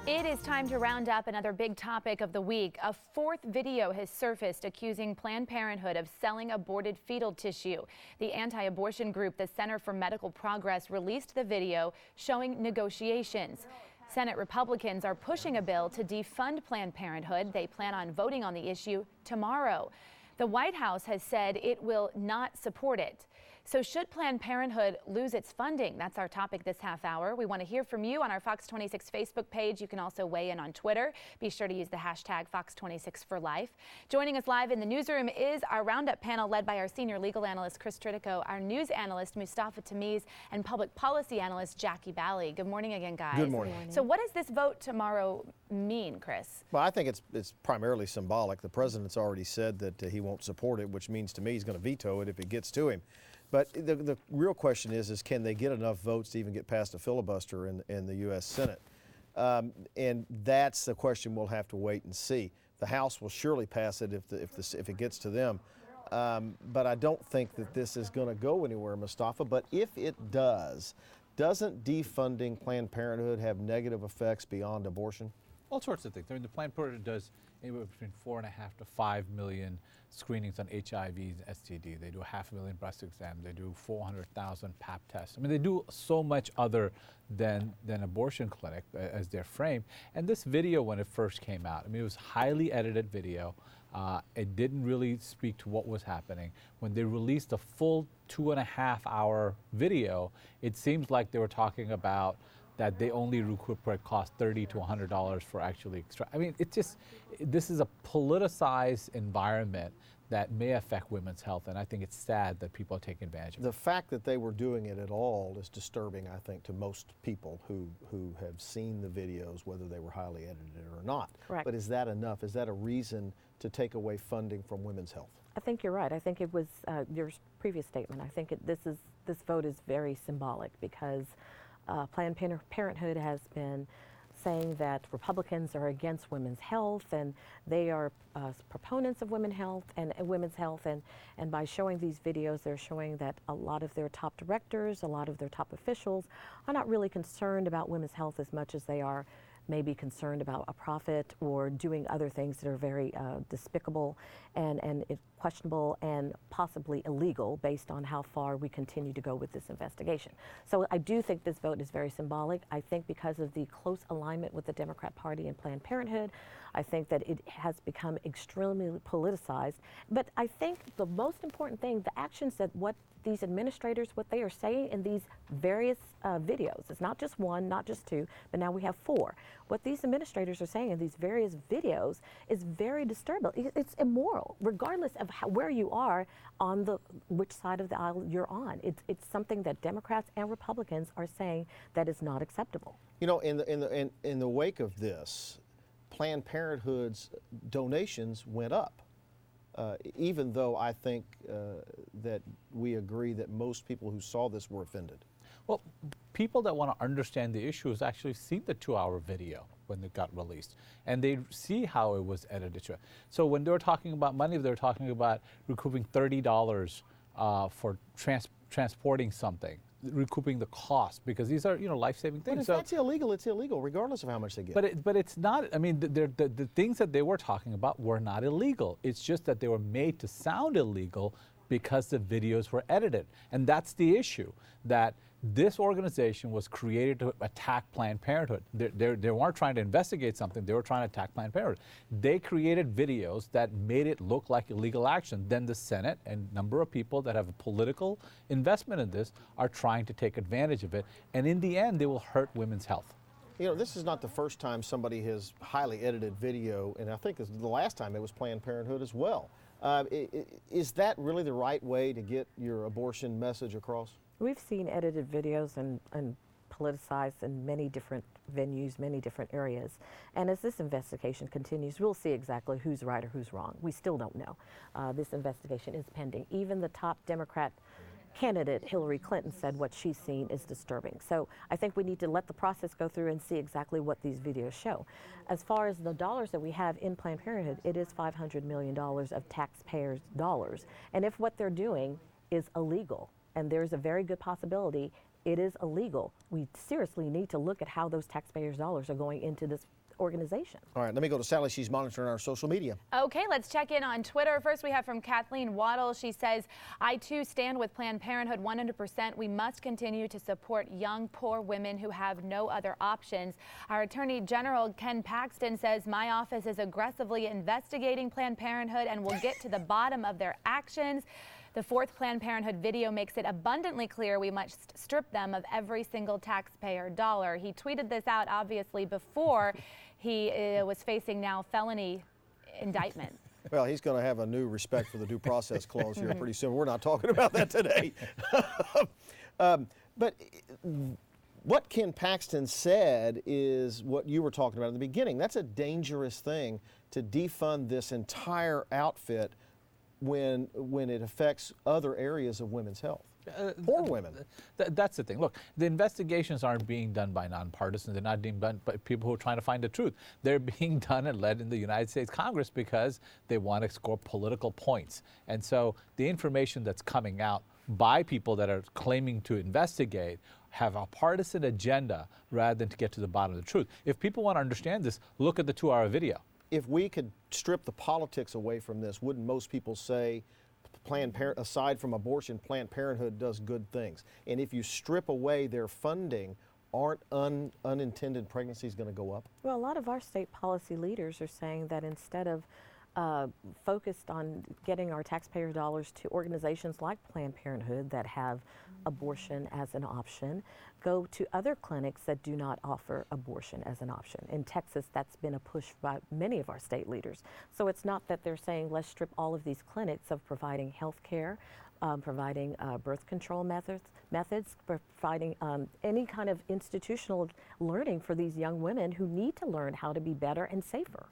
It is time to round up another big topic of the week. A fourth video has surfaced accusing Planned Parenthood of selling aborted fetal tissue. The anti-abortion group, the Center for Medical Progress, released the video showing negotiations. Senate Republicans are pushing a bill to defund Planned Parenthood. They plan on voting on the issue tomorrow. The White House has said it will not support it. So should Planned Parenthood lose its funding? That's our topic this half hour. We want to hear from you on our Fox 26 Facebook page. You can also weigh in on Twitter. Be sure to use the hashtag Fox26forlife. Joining us live in the newsroom is our Roundup panel led by our senior legal analyst, Chris Tritico, our news analyst, Mustafa Tamiz, and public policy analyst, Jackie Bally. Good morning again, guys. Good morning. So what does this vote tomorrow mean, Chris? Well, I think it's primarily symbolic. The president's already said that he won't support it, which means to me he's going to veto it if it gets to him. But the real question is can they get enough votes to even get past a filibuster in the U.S. Senate? And that's the question we'll have to wait and see. The House will surely pass it if it gets to them. But I don't think that this is going to go anywhere, Mustafa. But if it does, doesn't defunding Planned Parenthood have negative effects beyond abortion? All sorts of things. I mean, the Planned Parenthood does anywhere between 4.5 to 5 million screenings on HIV and STD. They do 500,000 breast exams. They do 400,000 Pap tests. I mean, they do so much other than abortion clinic as their frame. And this video, when it first came out, I mean, it was highly edited video. It didn't really speak to what was happening. When they released a full 2.5-hour video, it seems like they were talking about that they only recuperate cost $30 to $100 for actually I mean, it's just, this is a politicized environment that may affect women's health, and I think it's sad that people are taking advantage of it. The fact that they were doing it at all is disturbing, I think, to most people who have seen the videos, whether they were highly edited or not. Correct. But is that enough? Is that a reason to take away funding from women's health? I think you're right. I think it was your previous statement. I think this vote is very symbolic because Planned Parenthood has been saying that Republicans are against women's health and they are proponents of women's health and by showing these videos, they're showing that a lot of their top directors, a lot of their top officials are not really concerned about women's health as much as they are maybe concerned about a profit or doing other things that are very despicable and questionable and possibly illegal based on how far we continue to go with this investigation. So I do think this vote is very symbolic. I think because of the close alignment with the Democrat Party and Planned Parenthood, I think that it has become extremely politicized. But I think the most important thing, the actions that what these administrators, what they are saying in these various videos, it's not just one, not just two, but now we have 4. What these administrators are saying in these various videos is very disturbing. It's immoral, regardless of where you are on which side of the aisle you're on. It's something that Democrats and Republicans are saying that is not acceptable. You know, in the wake of this, Planned Parenthood's donations went up. Even though I think that we agree that most people who saw this were offended. Well, people that want to understand the issue has actually seen the 2-hour video when it got released, and they see how it was edited. So when they were talking about money, they were talking about recouping $30 for transporting something, recouping the cost, because these are, life-saving things. But if that's illegal, it's illegal, regardless of how much they get. But it's not. I mean, the things that they were talking about were not illegal. It's just that they were made to sound illegal because the videos were edited, and that's the issue. That this organization was created to attack Planned Parenthood. They weren't trying to investigate something. They were trying to attack Planned Parenthood. They created videos that made it look like illegal action. Then the Senate and a number of people that have a political investment in this are trying to take advantage of it. And in the end, they will hurt women's health. You know, this is not the first time somebody has highly edited video, and I think this is the last time it was Planned Parenthood as well. Is that really the right way to get your abortion message across? We've seen edited videos and politicized in many different venues, many different areas. And as this investigation continues, we'll see exactly who's right or who's wrong. We still don't know. This investigation is pending. Even the top Democrat candidate, Hillary Clinton, said what she's seen is disturbing. So I think we need to let the process go through and see exactly what these videos show. As far as the dollars that we have in Planned Parenthood, it is $500 million of taxpayers' dollars. And if what they're doing is illegal, and there's a very good possibility it is illegal. We seriously need to look at how those taxpayers' dollars are going into this organization. All right, let me go to Sally. She's monitoring our social media. Okay, let's check in on Twitter. First, we have from Kathleen Waddle. She says, I too stand with Planned Parenthood 100%. We must continue to support young, poor women who have no other options. Our Attorney General, Ken Paxton, says, my office is aggressively investigating Planned Parenthood and will get to the bottom of their actions. The fourth Planned Parenthood video makes it abundantly clear we must strip them of every single taxpayer dollar. He tweeted this out, obviously, before he was facing now felony indictment. Well, he's going to have a new respect for the due process clause here pretty soon. We're not talking about that today. But what Ken Paxton said is what you were talking about in the beginning. That's a dangerous thing, to defund this entire outfit when it affects other areas of women's health. Poor women. That's the thing. Look, the investigations aren't being done by nonpartisans. They're not being done by people who are trying to find the truth. They're being done and led in the United States Congress because they want to score political points. And so the information that's coming out by people that are claiming to investigate have a partisan agenda rather than to get to the bottom of the truth. If people want to understand this, look at the 2-hour video. If we could strip the politics away from this, wouldn't most people say, aside from abortion, Planned Parenthood does good things? And if you strip away their funding, aren't unintended pregnancies going to go up? Well, a lot of our state policy leaders are saying that instead of focused on getting our taxpayer dollars to organizations like Planned Parenthood that have abortion as an option, go to other clinics that do not offer abortion as an option. In Texas, that's been a push by many of our state leaders. So it's not that they're saying let's strip all of these clinics of providing health care, providing birth control methods, providing any kind of institutional learning for these young women who need to learn how to be better and safer.